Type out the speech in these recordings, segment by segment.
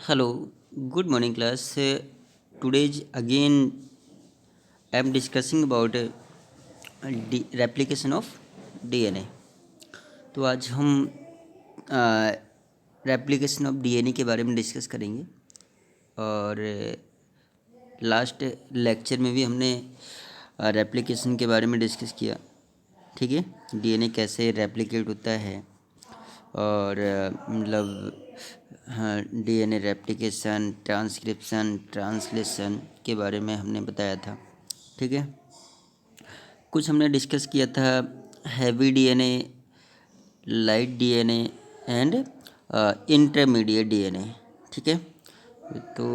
Hello, good morning class. Today's again I am discussing about replication of DNA. तो आज हम replication of DNA के बारे में डिस्कस करेंगे और लास्ट लेक्चर में भी हमने रेप्लिकेशन के बारे में डिस्कस किया। ठीक है, डीएनए कैसे रेप्लिकेट होता है और मतलब हाँ, डीएनए रेप्लिकेशन, ट्रांसक्रिप्शन, ट्रांसलेशन के बारे में हमने बताया था। ठीक है, कुछ हमने डिस्कस किया था heavy DNA, light DNA and intermediate DNA. ठीक है, तो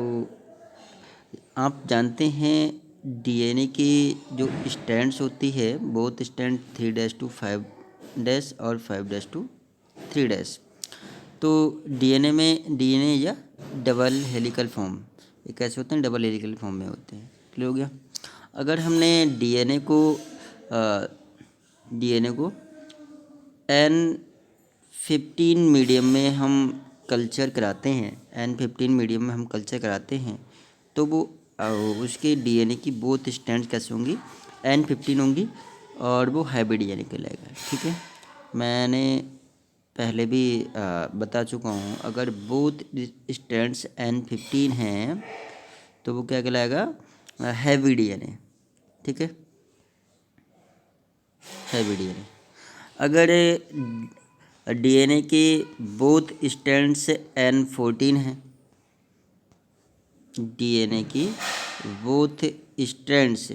आप जानते हैं डीएनए की जो स्ट्रैंड्स होती है, बोथ स्ट्रैंड 3' to 5' और 5' to 3'। तो डीएनए या डबल हेलिकल फॉर्म, ये कैसे होते हैं? डबल हेलिकल फॉर्म में होते हैं। क्लियर हो गया? अगर हमने डीएनए को N15 मीडियम में हम कल्चर कराते हैं, N15 मीडियम में हम कल्चर कराते हैं, तो वो उसके डीएनए की बोथ स्ट्रैंड्स कैसे होंगी? N15 होंगी और वो हैवी डीएनए कहलाएगा। ठीक है, मैंने पहले भी बता चुका हूँ, अगर बोथ स्ट्रैंड्स N15 हैं तो वो क्या कहलाएगा? Heavy DNA. ठीक है, हैवी डीएनए। अगर डीएनए के बोथ स्ट्रैंड्स N14 हैं, डीएनए की बोथ स्ट्रैंड्स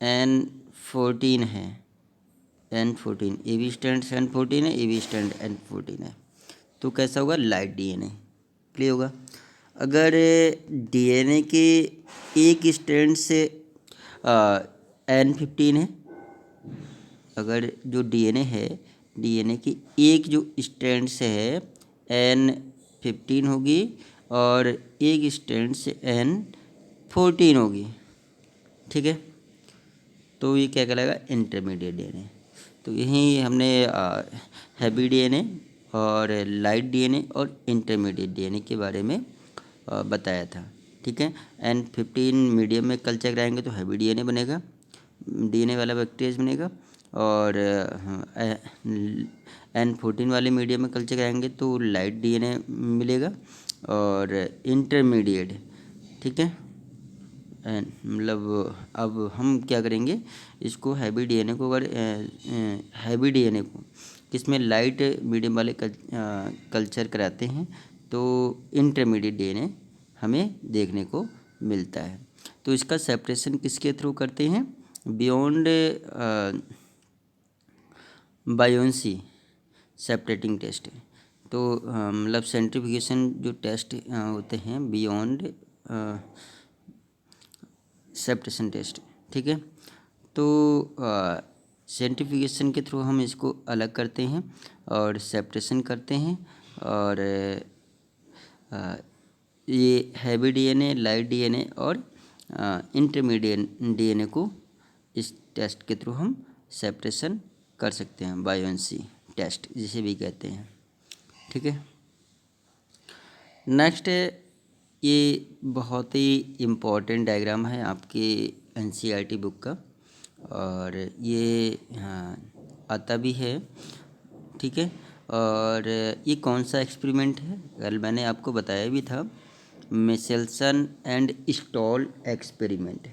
N14 हैं, N14 A B strand N14 है, ए बी स्ट्रैंड N14 है, तो कैसा होगा? Light DNA. क्लियर होगा? अगर डीएनए के एक स्ट्रैंड से N15 है, अगर जो डीएनए है, डीएनए की एक जो स्ट्रैंड से है N15 होगी और एक स्ट्रैंड से N14 होगी। ठीक है, तो ये क्या कहलाएगा? Intermediate DNA. तो यही हमने हैवी डीएनए और लाइट डीएनए और इंटरमीडिएट डीएनए के बारे में बताया था। ठीक है, N15 मीडियम में कल्चर कराएंगे तो हैवी डीएनए बनेगा, डीएनए वाला बैक्टीरिया बनेगा, और N14 वाले मीडियम में कल्चर कराएंगे तो लाइट डीएनए मिलेगा और इंटरमीडिएट। ठीक है, मतलब अब हम क्या करेंगे, इसको हैवी डीएनए को, अगर हैवी डीएनए को किसमें लाइट मीडियम वाले कल्चर कराते हैं तो इंटरमीडिएट डीएनए हमें देखने को मिलता है। तो इसका सेपरेशन किसके थ्रू करते हैं? Beyond buoyancy separating test. तो मतलब सेंट्रीफ्यूगेशन जो टेस्ट होते हैं बियॉन्ड सेपरेशन टेस्ट। ठीक है, तो सेंट्रीफ्यूगेशन के थ्रू हम इसको अलग करते हैं और सेपरेशन करते हैं, और ये हैवी डीएनए, लाइट डीएनए और इंटरमीडिएट डीएनए को इस टेस्ट के थ्रू हम सेपरेशन कर सकते हैं, बायोन्सी टेस्ट जिसे भी कहते हैं। ठीक है, नेक्स्ट ये बहुत ही इम्पोर्टेंट डायग्राम है आपके एनसीईआरटी बुक का, और ये आता भी है। ठीक है, और ये कौन सा एक्सपेरिमेंट है? कल मैंने आपको बताया भी था, मिचेल्सन एंड स्टॉल एक्सपेरिमेंट।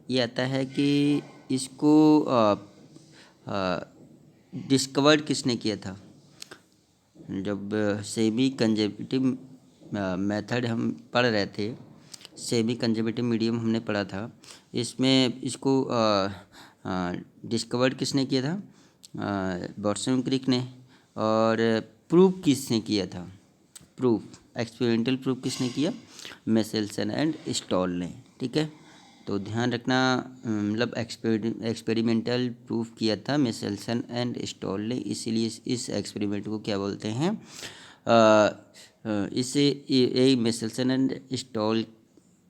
ये आता है कि इसको डिस्कवर्ड किसने किया था? जब सेमी कंजर्वेटिव मेथड हम पढ़ रहे थे, सेमी कंजर्वेटिव मीडियम हमने पढ़ा था, इसमें इसको डिस्कवर्ड किसने किया था? वाटसन क्रिक ने। और प्रूफ किसने किया था? एक्सपेरिमेंटल प्रूफ किसने किया? मिचेल्सन एंड स्टॉल ने। ठीक है, तो ध्यान रखना, मतलब एक्सपेरिमेंटल प्रूफ किया था मिचेल्सन एंड स्टॉल ने, इसीलिए इस एक्सपेरिमेंट को क्या बोलते हैं? इसे ये मिचेल्सन एंड स्टॉल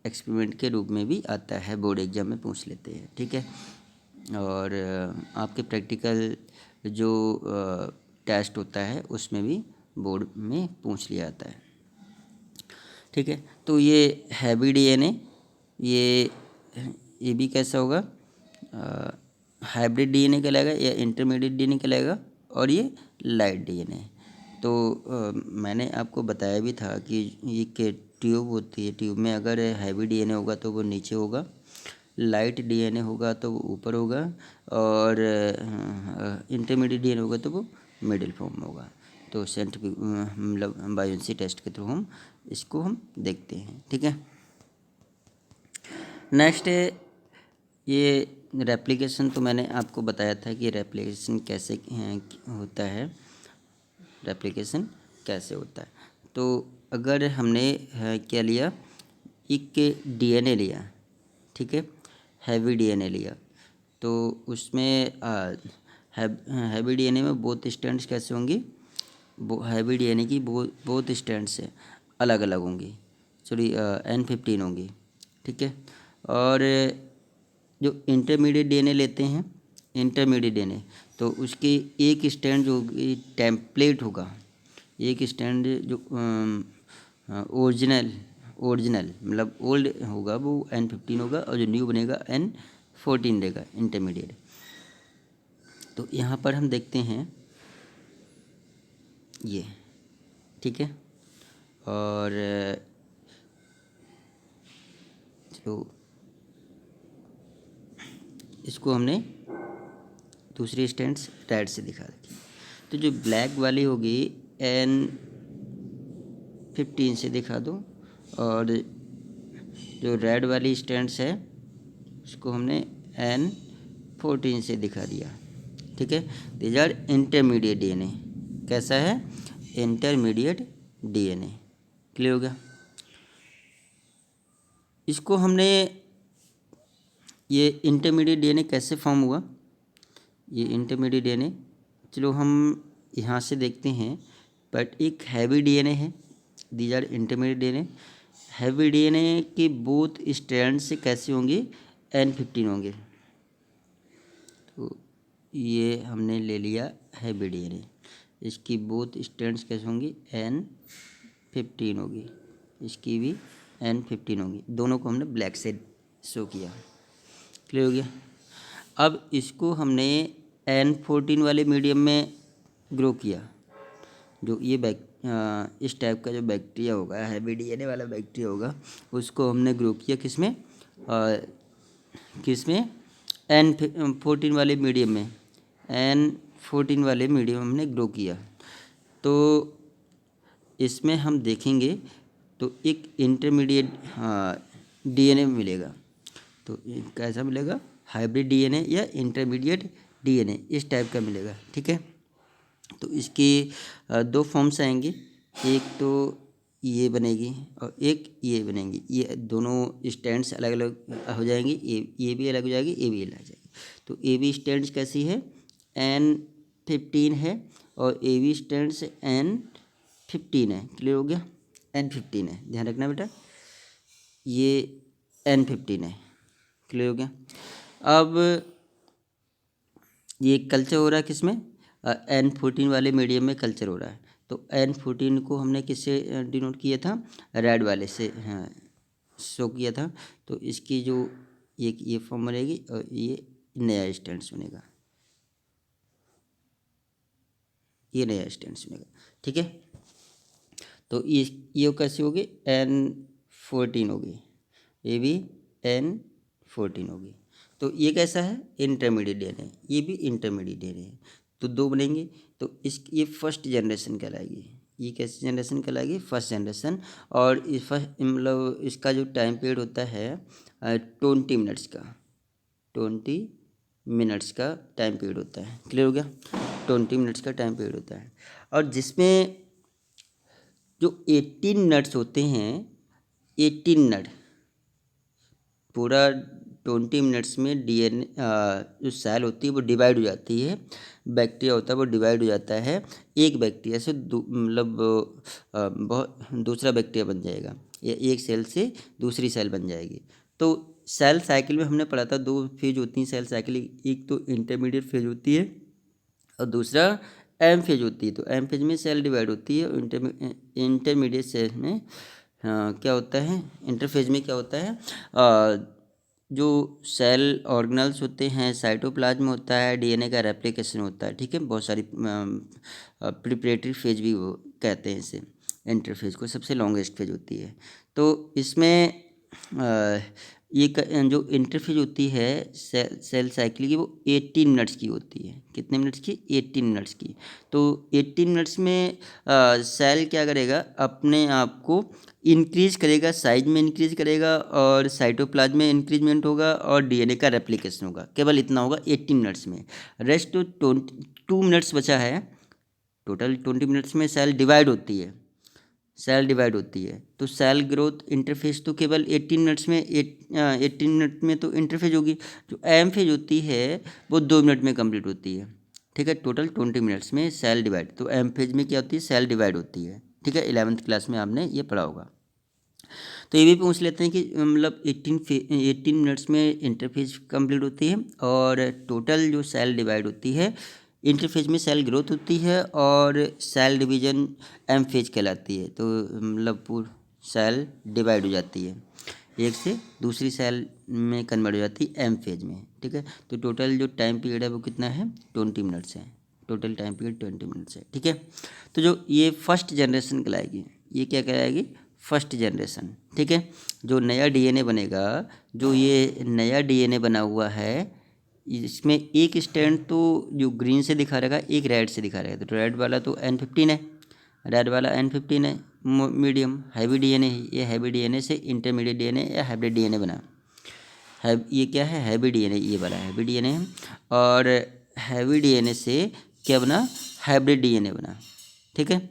एक्सपेरिमेंट के रूप में भी आता है, बोर्ड एग्जाम में पूछ लेते हैं। ठीक है, और आपके प्रैक्टिकल जो टेस्ट होता है उसमें भी बोर्ड में पूछ लिया जाता है। ठीक है। तो ये हैवी डीएनए, ये भी कैसा होगा, हाइब्रिड डीएनए कहलाएगा या इंटरमीडिएट डीएनए कहलाएगा, और ये लाइट डीएनए। तो मैंने आपको बताया भी था कि ये के ट्यूब होती है, ट्यूब में अगर हैवी डीएनए होगा तो वो नीचे होगा, लाइट डीएनए होगा तो वो ऊपर होगा, और इंटरमीडिएट डीएनए होगा तो वो मिडिल फॉर्म में होगा। तो साइंटिफिक मतलब बायोप्सी टेस्ट के थ्रू हम इसको हम देखते हैं, ठीक है। नेक्स्ट ये रेप्लिकेशन, तो मैंने आपको बताया था कि रेप्लिकेशन कैसे होता है, रेप्लिकेशन कैसे होता है। तो अगर हमने क्या लिया, एक डीएनए लिया, ठीक है, हैवी डीएनए लिया, तो उसमें हैवी डीएनए में बोथ स्ट्रैंड्स कैसे होंगी, हैवी डीएनए की बोथ स्ट्रैंड्स से अलग अलग होंगी, सॉरी N15 होंगी, ठीक है। और जो इंटरमीडिएट डीएनए लेते हैं, इंटरमीडिएट डीएनए, तो उसकी एक स्ट्रैंड जो होगी टेम्पलेट होगा, एक स्ट्रैंड जो ओरिजिनल मतलब ओल्ड होगा वो N15 होगा, और जो न्यू बनेगा N14 रहेगा इंटरमीडिएट। तो यहाँ पर हम देखते हैं ये, ठीक है। और जो इसको हमने दूसरी स्टैंड्स राइट से दिखा रखी। तो जो ब्लैक वाली होगी N15 से दिखा दो, और जो रेड वाली स्टैंड्स है उसको हमने N14 से दिखा दिया, ठीक है। दीज आर इंटरमीडिएट डीएनए, कैसा है, इंटरमीडिएट डीएनए, क्लियर हो गया। इसको हमने, ये इंटरमीडिएट डीएनए कैसे फॉर्म हुआ, ये इंटरमीडिएट डीएनए, चलो हम यहाँ से देखते हैं। बट एक हैवी डीएनए है, these are intermediate DNA. Heavy DNA के बोथ स्ट्रैंड से कैसे होंगे, N15 होंगे। तो ये हमने ले लिया हैवी डीएनए, इसकी बोथ स्ट्रैंड्स कैसे होंगी, N15 होगी, इसकी भी N15 होगी। दोनों को हमने ब्लैक से शो किया, क्लियर हो गया। अब इसको हमने N14 वाले मीडियम में ग्रो किया। जो ये इस टाइप का जो बैक्टीरिया होगा, हैवी डीएनए वाला बैक्टीरिया होगा, उसको हमने ग्रो किया किसमें, N14 वाले मीडियम में, N14 वाले मीडियम में हमने ग्रो किया। तो इसमें हम देखेंगे तो एक इंटरमीडिएट डीएनए मिलेगा। तो कैसा मिलेगा, हाइब्रिड डीएनए या इंटरमीडिएट डीएनए, इस टाइप का मिलेगा, ठीक है। तो इसकी दो फॉर्म्स आएंगे, एक तो ये बनेगी और एक ये बनेगी। ये दोनों स्टैंड्स अलग अलग हो जाएंगी, ये भी अलग हो जाएगी, ये भी अलग हो जाएगी। तो ए बी स्टैंड्स कैसी है, N15 है, और ए बी स्टैंड्स N15 है, क्लियर हो गया। N15 है, ध्यान रखना बेटा, ये N15 है, क्लियर हो गया। अब ये कल्चर हो रहा है किसमें, N14 वाले मीडियम में कल्चर हो रहा है। तो N14 को हमने किससे डिनोट किया था, रेड वाले से शो किया था। तो इसकी जो ये फॉर्म बनेगी और ये नया स्टैंड्स बनेगा, ये नया स्टैंड्स बनेगा, ठीक है। तो ये कैसी होगी, N14 होगी, ये भी N14 होगी। तो ये कैसा है, इंटरमीडिएट डीएनए, ये भी इंटरमीडिएट डीएनए है। तो दो बनेंगे। तो ये फर्स्ट जनरेशन कहलाएगी, ये कैसी जनरेशन कहलाएगी, फर्स्ट जनरेशन। और इस फर्स्ट मतलब इसका जो टाइम पीरियड होता है 20 मिनट्स का, 20 मिनट्स का टाइम पीरियड होता है, क्लियर हो गया। 20 मिनट्स का टाइम पीरियड होता है। और जिसमें जो 18 नट्स होते हैं, 18 नट, पूरा 20 मिनट्स में डीएनए जो सेल होती है वो डिवाइड हो जाती है, बैक्टीरिया होता है वो डिवाइड हो जाता है, एक बैक्टीरिया से मतलब बहुत दूसरा बैक्टीरिया बन जाएगा, या एक सेल से दूसरी सेल बन जाएगी। तो सेल साइकिल में हमने पढ़ा था, दो फेज होती हैं सेल साइकिल, एक तो इंटरमीडिएट फेज होती है और दूसरा एम फेज होती है। तो एम फेज में सेल डिवाइड होती है और इंटरमीडिएट सेल में क्या होता है इंटरफेज में, क्या होता है जो सेल ऑर्गेनल्स होते हैं, साइटोप्लाज्म होता है, डीएनए का रेप्लिकेशन होता है, ठीक है। बहुत सारी प्रिपरेटरी फेज भी वो कहते हैं इसे, इंटरफेज को सबसे लॉन्गेस्ट फेज होती है। तो इसमें जो इंटरफेज होती है सेल साइकिल की, वो 18 मिनट्स की होती है। कितने मिनट्स की? 18 मिनट्स की। तो 18 मिनट्स में सेल क्या करेगा, अपने आप को इंक्रीज करेगा, साइज में इंक्रीज करेगा, और साइटोप्लाज्म में इंक्रीजमेंट होगा, और डीएनए का रेप्लिकेशन होगा। केवल इतना होगा 18 मिनट्स में। रेस्ट तो 22 मिनट्स बचा है। टोटल 20 मिनट्स में सेल डिवाइड होती है, तो सेल ग्रोथ इंटरफेज तो केवल 18 मिनट्स में 18 मिनट में तो इंटरफेज होगी। जो एम फेज होती है वो 2 मिनट में कंप्लीट होती है, ठीक है। टोटल 20 मिनट्स में सेल डिवाइड। तो एम फेज में क्या होती है, सेल डिवाइड होती है, ठीक है। 11th क्लास में आपने ये पढ़ा होगा। तो ये भी पूछ लेते हैं कि मतलब 18 मिनट्स में इंटरफेज कंप्लीट होती है, और टोटल जो सेल डिवाइड होती है, इंटरफेज में सेल ग्रोथ होती है, और सेल डिवीजन एम फेज कहलाती है। तो मतलब पूरी सेल डिवाइड हो जाती है, एक से दूसरी सेल में कन्वर्ट हो जाती है एम फेज में, ठीक है। तो टोटल जो टाइम पीरियड है वो कितना है, 20 मिनट्स है। टोटल टाइम पीरियड 20 मिनट्स है, ठीक है। तो जो ये फर्स्ट जनरेशन कहलाएगी, ये क्या कहलाएगी, फर्स्ट जनरेशन, ठीक है। जो नया डीएनए बनेगा, जो ये नया डीएनए बना हुआ है, इसमें एक स्टैंड तो जो ग्रीन से दिखा रहेगा, एक रेड से दिखा रहेगा। तो रेड वाला तो N15 है, रेड वाला N15 है, मीडियम हैवी डीएनए है। ये हैवी डीएनए से इंटरमीडिएट डीएनए या हाइब्रिड डीएनए बना है। ये क्या है, हैवी डीएनए, ये वाला हैवी डीएनए है। और हैवी डीएनए से क्या बना, हाइब्रिड डीएनए बना, ठीक है।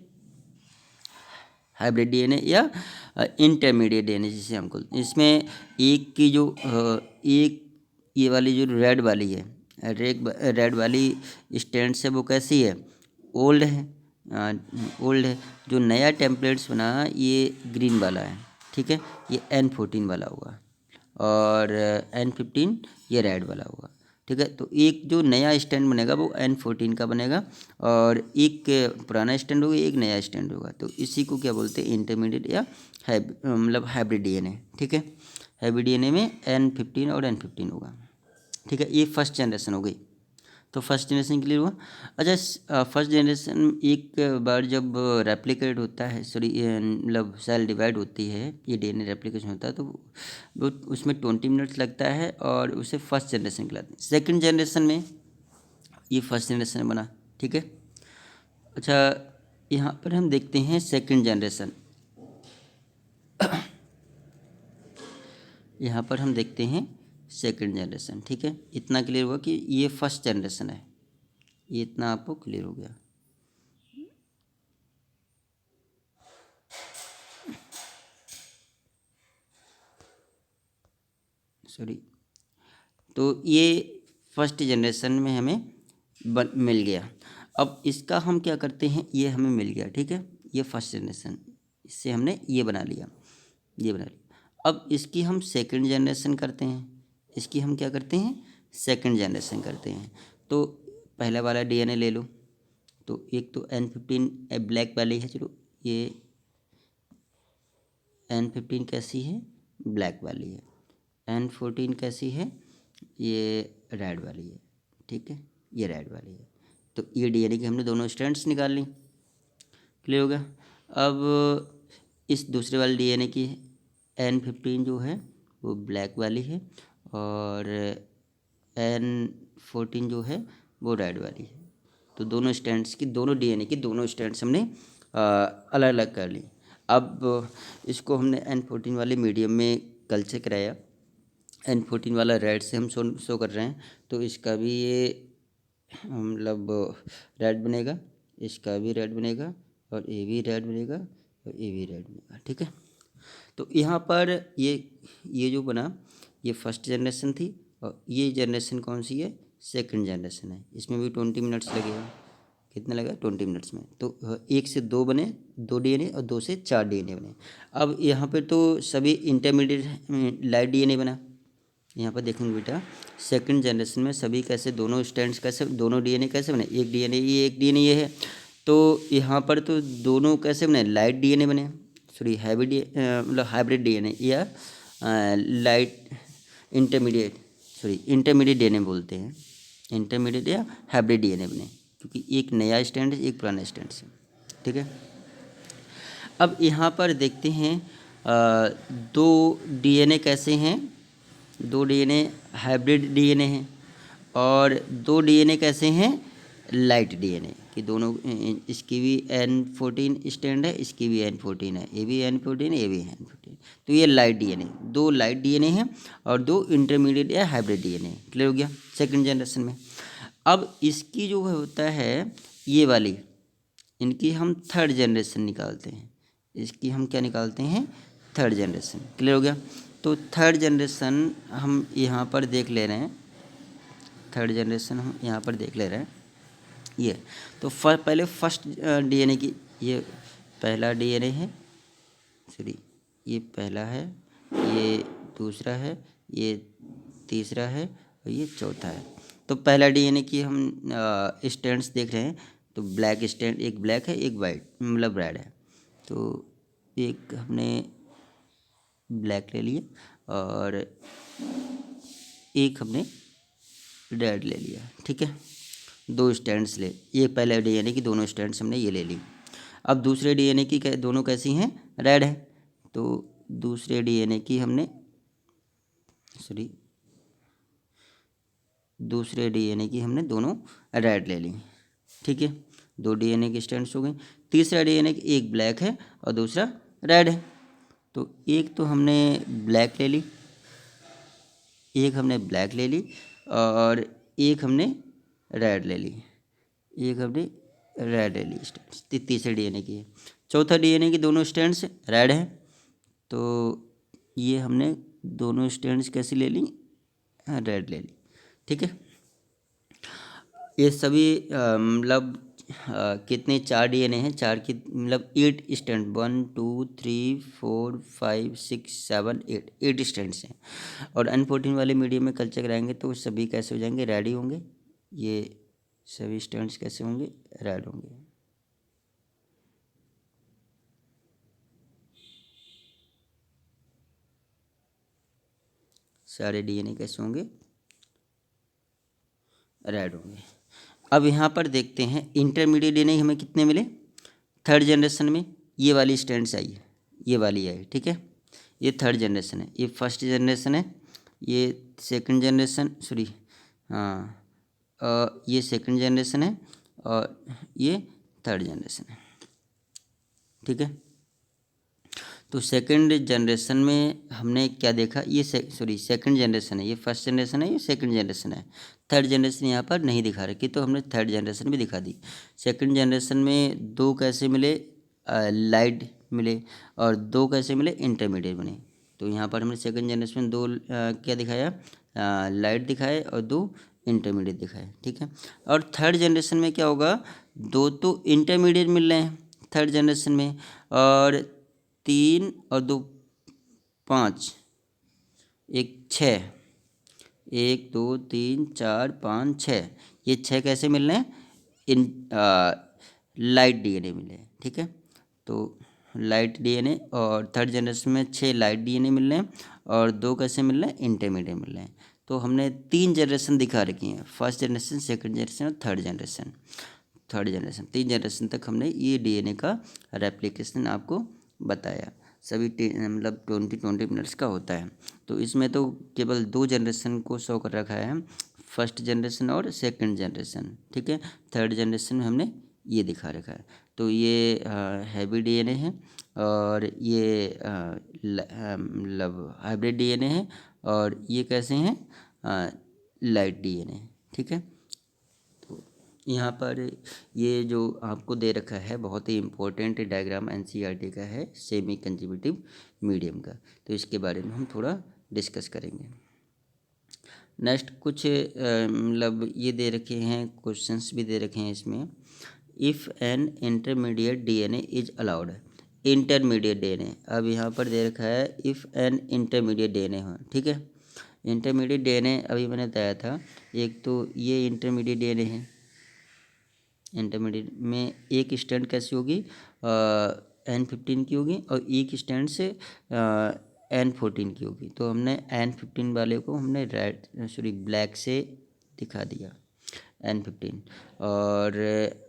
हाइब्रिड डीएनए या इंटरमीडिएट डीएनए जिसे हम बोलते हैं। इसमें एक की जो एक ये वाली जो रेड वाली है, रेड वाली स्टैंड से वो कैसी है, ओल्ड है, ओल्ड है। जो नया टेम्पलेट्स बना ये ग्रीन वाला है, ठीक है। ये N14 वाला होगा, और N15 ये रेड वाला होगा, ठीक है। तो एक जो नया स्टैंड बनेगा वो N14 का बनेगा, और एक पुराना स्टैंड होगा, एक नया स्टैंड होगा। तो इसी को क्या बोलते हैं, इंटरमीडिएट या मतलब हाइब्रिड डीएनए, ठीक है। हाइब्रिड डीएनए में N15 और N15 होगा, ठीक है। ये फर्स्ट जनरेशन हो गई। तो फर्स्ट जनरेशन क्लियर हुआ। अच्छा, फर्स्ट जनरेशन एक बार जब रेप्लिकेट होता है, सॉरी मतलब सेल डिवाइड होती है, ये डीएनए रेप्लिकेशन होता है, तो वो उसमें 20 मिनट्स लगता है, और उसे फर्स्ट जनरेशन कहलाते हैं। सेकंड जनरेशन में ये फर्स्ट जनरेशन बना, ठीक है। अच्छा, यहाँ पर हम देखते हैं सेकंड जनरेशन। यहाँ पर हम देखते हैं सेकंड जनरेशन, ठीक है। इतना क्लियर हुआ कि ये फर्स्ट जनरेशन है, ये इतना आपको क्लियर हो गया। सॉरी, तो ये फर्स्ट जनरेशन में हमें मिल गया। अब इसका हम क्या करते हैं, ये हमें मिल गया, ठीक है। ये फर्स्ट जनरेशन, इससे हमने ये बना लिया, ये बना लिया। अब इसकी हम सेकंड जनरेशन करते हैं, इसकी हम क्या करते हैं, सेकंड जनरेशन करते हैं। तो पहला वाला डीएनए ले लो। तो एक तो N15 ब्लैक वाली है, चलो ये N15 कैसी है, ब्लैक वाली है। N14 कैसी है, ये रेड वाली है, ठीक है। ये रेड वाली है। तो ये डीएनए के हमने दोनों स्ट्रैंड्स निकाल ली, क्लियर हो गया। अब इस दूसरे वाले डीएनए की N15 जो है वो ब्लैक वाली है, और N14 जो है वो रेड वाली है। तो दोनों स्ट्रैंड्स की, दोनों डीएनए की दोनों स्ट्रैंड्स हमने अलग अलग कर ली। अब इसको हमने N14 वाले मीडियम में कल्चर कराया। N14 वाला रेड से हम शो कर रहे हैं, तो इसका भी ये मतलब रेड बनेगा, इसका भी रेड बनेगा, और ये भी रेड बनेगा, और ये भी रेड बनेगा, ठीक है। तो यहाँ पर ये जो बना, ये फर्स्ट जनरेशन थी, और ये जनरेशन कौन सी है, सेकंड जनरेशन है। इसमें भी 20 मिनट्स लगेगा। कितना लगा, 20 मिनट्स में। तो 1 से 2 बने, 2 डीएनए, और 2 से 4 डीएनए बने। अब यहाँ पे तो सभी इंटरमीडिएट लाइट डीएनए बना। यहाँ पर देखेंगे बेटा, सेकंड जनरेशन में सभी कैसे, दोनों स्टैंड्स कैसे, दोनों डीएनए कैसे बने, एक डीएनए ये, एक डीएनए ये है। तो यहाँ पर तो दोनों कैसे बने, लाइट डीएनए बने, सॉरी मतलब हाइब्रिड डीएनए या लाइट इंटरमीडिएट डीएनए बोलते हैं, इंटरमीडिएट या हाइब्रिड डीएनए बने, क्योंकि एक नया स्टैंड है, एक पुराना स्टैंड है। ठीक है, अब यहाँ पर देखते हैं दो डीएनए कैसे हैं। दो डीएनए हाइब्रिड डीएनए हैं और दो डीएनए कैसे हैं लाइट डीएनए कि दोनों, इसकी भी N14 स्टैंड है, इसकी भी N14 है, ये भी N14 ये भी N14, तो ये लाइट डीएनए, दो लाइट डीएनए हैं और दो इंटरमीडिएट या हाइब्रिड डीएनए। क्लियर हो गया सेकंड जनरेशन में। अब इसकी जो होता है ये वाली, इनकी हम थर्ड जनरेशन निकालते हैं, इसकी हम क्या निकालते हैं थर्ड जनरेशन। क्लियर हो गया। तो थर्ड जनरेशन हम यहाँ पर देख ले रहे हैं, थर्ड जनरेशन हम यहाँ पर देख ले रहे हैं ये। तो पहले फर्स्ट डीएनए की, ये पहला डीएनए है, सॉरी ये पहला है, ये दूसरा है, ये तीसरा है और ये चौथा है। तो पहला डीएनए की हम स्टैंड्स देख रहे हैं, तो ब्लैक स्टैंड, एक ब्लैक है एक वाइट मतलब रेड है, तो एक हमने ब्लैक ले लिया और एक हमने रेड ले लिया। ठीक है, दो स्टैंड्स ले, ये पहले डीएनए की दोनों स्टैंड्स हमने ये ले ली। अब दूसरे डीएनए की दोनों कैसी हैं रेड है, तो दूसरे डीएनए की हमने दूसरे डीएनए की हमने दोनों रेड ले ली। ठीक है, दो डीएनए के स्टैंड्स हो गए। तीसरा डीएनए एक ब्लैक है और दूसरा रेड है, तो एक तो हमने ब्लैक ले ली, एक हमने ब्लैक ले ली और एक हमने रेड ले ली, एक हमने रेड ले ली स्टैंड्स, तीसरे डीएनए की है। चौथा डीएनए की दोनों स्टैंड्स रेड है, तो ये हमने दोनों स्टैंड्स कैसी ले ली रेड ले ली। ठीक है, ये सभी मतलब कितने चार डीएनए हैं, चार की मतलब 8 स्टैंड, 1 2 3 4 5 6 7 8 स्टैंड्स हैं। और N14 वाले मीडियम में कल्चर कराएंगे तो सभी कैसे हो जाएंगे रेड ही होंगे, ये सभी स्टैंड्स कैसे होंगे रेड होंगे। सारे डीएनए कैसे होंगे रेड होंगे। अब यहाँ पर देखते हैं इंटरमीडिएट डीएनए हमें कितने मिले थर्ड जनरेशन में, ये वाली स्टैंड्स आई है, ये वाली आई। ठीक है, ये थर्ड जनरेशन है, ये फर्स्ट जनरेशन है, ये सेकंड जनरेशन, सॉरी हाँ ये सेकंड जनरेशन है और ये थर्ड जनरेशन है। ठीक है, तो सेकंड जनरेशन में हमने क्या देखा, ये सेकंड जनरेशन है, ये फर्स्ट जनरेशन है, ये सेकंड जनरेशन है, थर्ड जनरेशन यहाँ पर नहीं दिखा रखी, तो हमने थर्ड जनरेशन भी दिखा दी। सेकंड जनरेशन में दो कैसे मिले लाइट मिले और दो कैसे मिले इंटरमीडिएट बने, तो यहाँ पर हमने सेकंड जनरेशन में दो क्या दिखाया लाइट दिखाए और दो इंटरमीडिएट दिखाए। ठीक है, और थर्ड जनरेशन में क्या होगा, दो तो इंटरमीडिएट मिल रहे हैं थर्ड जनरेशन में, और 3 और 2 5, एक 6, 1 2 3 4 5 6, ये 6 कैसे मिल रहे हैं इन लाइट डीएनए मिले हैं। ठीक है, तो लाइट डीएनए और थर्ड जनरेशन में 6 लाइट डीएनए मिल रहे हैं और 2 कैसे मिल रहे हैं इंटरमीडिएट मिल रहे हैं। तो हमने 3 जनरेशन दिखा रखी हैं, फर्स्ट जनरेशन सेकंड जनरेशन और थर्ड जनरेशन। 3 जनरेशन तक हमने ये डीएनए का रेप्लिकेशन आपको बताया, सभी मतलब 20 मिनट्स का होता है। तो इसमें तो केवल 2 जनरेशन को शो कर रखा है, फर्स्ट जनरेशन और सेकंड जनरेशन। ठीक है, थर्ड जनरेशन में हमने ये दिखा रखा है। तो ये हैवी डीएनए है और ये मतलब हाइब्रिड डीएनए है और ये कैसे हैं लाइट डीएनए। ठीक है, यहाँ पर ये जो आपको दे रखा है बहुत ही इम्पोर्टेंट डायग्राम एनसीईआरटी का है, सेमी कंजर्वेटिव मीडियम का, तो इसके बारे में हम थोड़ा डिस्कस करेंगे। नेक्स्ट कुछ मतलब ये दे रखे हैं, क्वेश्चंस भी दे रखे हैं इसमें। If an intermediate DNA is allowed, intermediate DNA, अब यहाँ पर दे रखा है इफ़ एन इंटरमीडिएट डीएनए हो। ठीक है, इंटरमीडिएट डीएनए अभी मैंने बताया था, एक तो ये इंटरमीडिएट डीएनए है, इंटरमीडिएट में एक स्टैंड कैसी होगी N15 की होगी और एक स्टैंड से N14 की होगी। तो हमने N15 वाले को हमने ब्लैक से दिखा दिया N15, और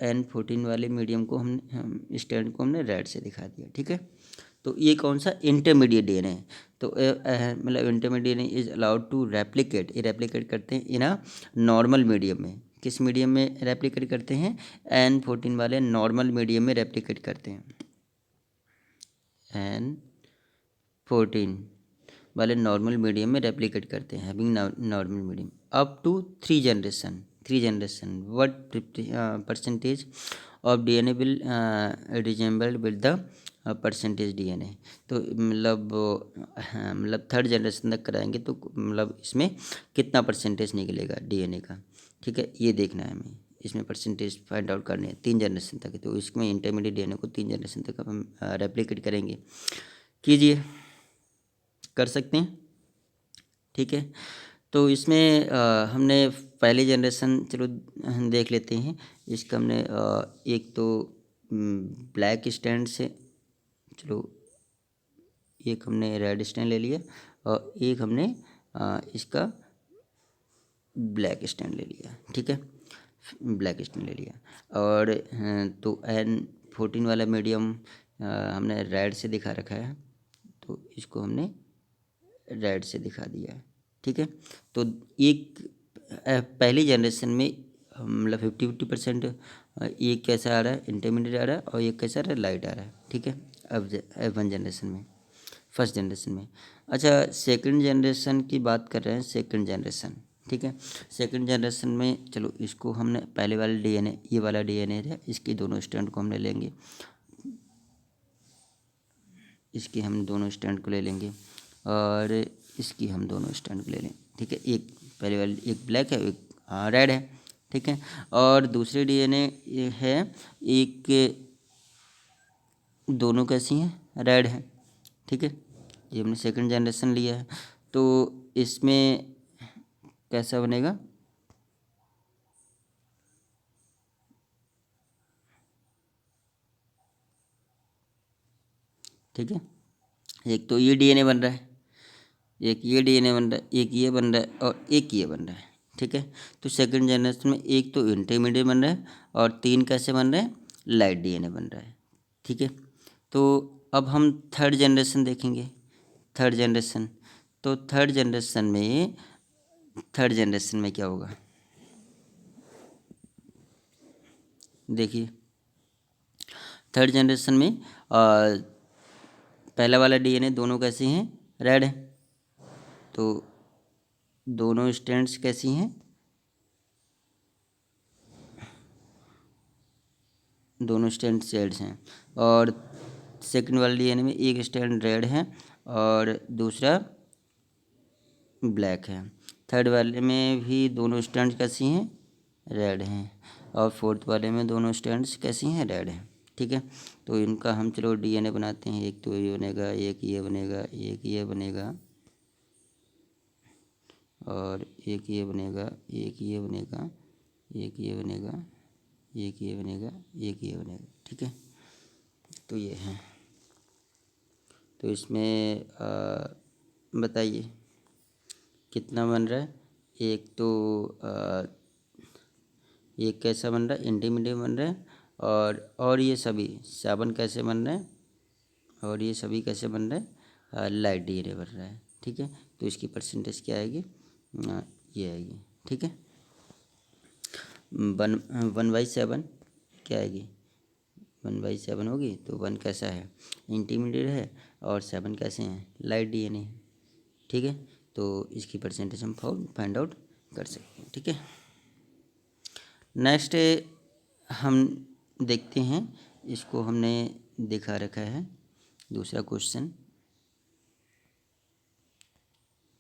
N14 वाले मीडियम को हम स्टैंड को हमने रेड से दिखा दिया। ठीक है, तो ये कौन सा इंटरमीडिएट डीएनए है। तो मतलब intermediate DNA is allowed to replicate, ये रेप्लिकेट करते हैं इन अ नॉर्मल मीडियम में। किस मीडियम में रेप्लिकेट करते हैं? N14 वाले नॉर्मल मीडियम में रेप्लिकेट करते हैं। N14 वाले नॉर्मल मीडियम में रेप्लिकेट करते हैं, having normal medium up to 3 generation what percentage of DNA will resembled with the percentage DNA. तो मतलब 3rd जनरेशन तक कराएंगे तो मतलब इसमें कितना परसेंटेज निकलेगा डीएनए का। ठीक है, ये देखना है हमें, इसमें परसेंटेज फाइंड आउट करने हैं 3 जनरेशन तक। तो इसमें इंटरमीडिएट डीएनए को 3 जनरेशन तक हम रेप्लिकेट करेंगे। कीजिए, कर सकते हैं। ठीक है, तो इसमें हमने पहली जनरेशन चलो देख लेते हैं। इसका हमने एक तो ब्लैक स्टैंड से, चलो एक हमने रेड स्टैंड ले लिया और एक हमने इसका ब्लैक स्टैंड ले लिया। ठीक है, ब्लैक स्टैंड ले लिया और तो N14 वाला मीडियम हमने रेड से दिखा रखा है, तो इसको हमने रेड से दिखा दिया है। ठीक है, तो एक पहली जनरेशन में मतलब 50-50% एक कैसा आ रहा है, इंटरमीडिएट आ रहा है, और एक कैसा आ रहा है, लाइट आ रहा है। ठीक है, अब F1 जनरेशन में, फर्स्ट जनरेशन में। अच्छा, सेकंड जनरेशन की बात कर रहे हैं, सेकंड जनरेशन। ठीक है, सेकंड जनरेशन में चलो इसको हमने पहले वाले डीएनए, ये वाला डीएनए है, इसकी दोनों स्टैंड को हमने लेंगे, इसकी हम दोनों स्टैंड को ले लेंगे और इसकी हम दोनों स्टैंड को ले लें। ठीक है, एक पहले वाली एक ब्लैक है, एक रेड है। ठीक है, और दूसरे डीएनए है एक, दोनों कैसी हैं, रेड है। ठीक है, ये हमने सेकंड जनरेशन लिया है, तो इसमें कैसा बनेगा, ठीक है, एक तो ये डीएनए बन रहा है, एक ये डीएनए बन रहा है, एक ये बन रहा है और एक ये बन रहा है। ठीक है, तो सेकंड जनरेशन में एक तो इंटरमीडिएट बन रहा है और 3 कैसे बन रहे हैं, लाइट डीएनए बन रहा है। ठीक है, तो अब हम थर्ड जनरेशन देखेंगे। थर्ड जनरेशन, तो थर्ड जनरेशन में क्या होगा, देखिए थर्ड जनरेशन में पहला वाला डीएनए दोनों कैसे हैं, रेड है, तो दोनों स्ट्रैंड्स कैसी हैं, दोनों स्ट्रैंड रेड हैं। और सेकंड वाले डीएनए में एक स्ट्रैंड रेड है और दूसरा ब्लैक है। थर्ड वाले में भी दोनों स्ट्रैंड्स कैसी हैं, रेड हैं, और फोर्थ वाले में दोनों स्ट्रैंड्स कैसी हैं, रेड हैं। ठीक है, तो इनका हम चलो डीएनए बनाते हैं, एक तो ये बनेगा, एक ये बनेगा, एक ये बनेगा और एक ये बनेगा, एक ये बनेगा, एक ये बनेगा, एक ये बनेगा, एक ये बनेगा। ठीक है, तो ये है, तो इसमें बताइए कितना बन रहा है। एक तो एक कैसा बन रहा है, इंटरमीडिएट बन रहा है, और ये सभी 7 कैसे बन रहे हैं, और ये सभी कैसे बन रहे हैं, लाइट डीएनए बन रहा है। ठीक है, तो इसकी परसेंटेज क्या आएगी, ये आएगी। ठीक है, 1/7 क्या आएगी, 1/7 होगी। तो 1 कैसा है, इंटरमीडिएट है, और 7 कैसे हैं, लाइट डीएनए। ठीक है, तो इसकी परसेंटेज हम फाइंड आउट कर सकते हैं। ठीक है, नेक्स्ट हम देखते हैं, इसको हमने दिखा रखा है दूसरा क्वेश्चन,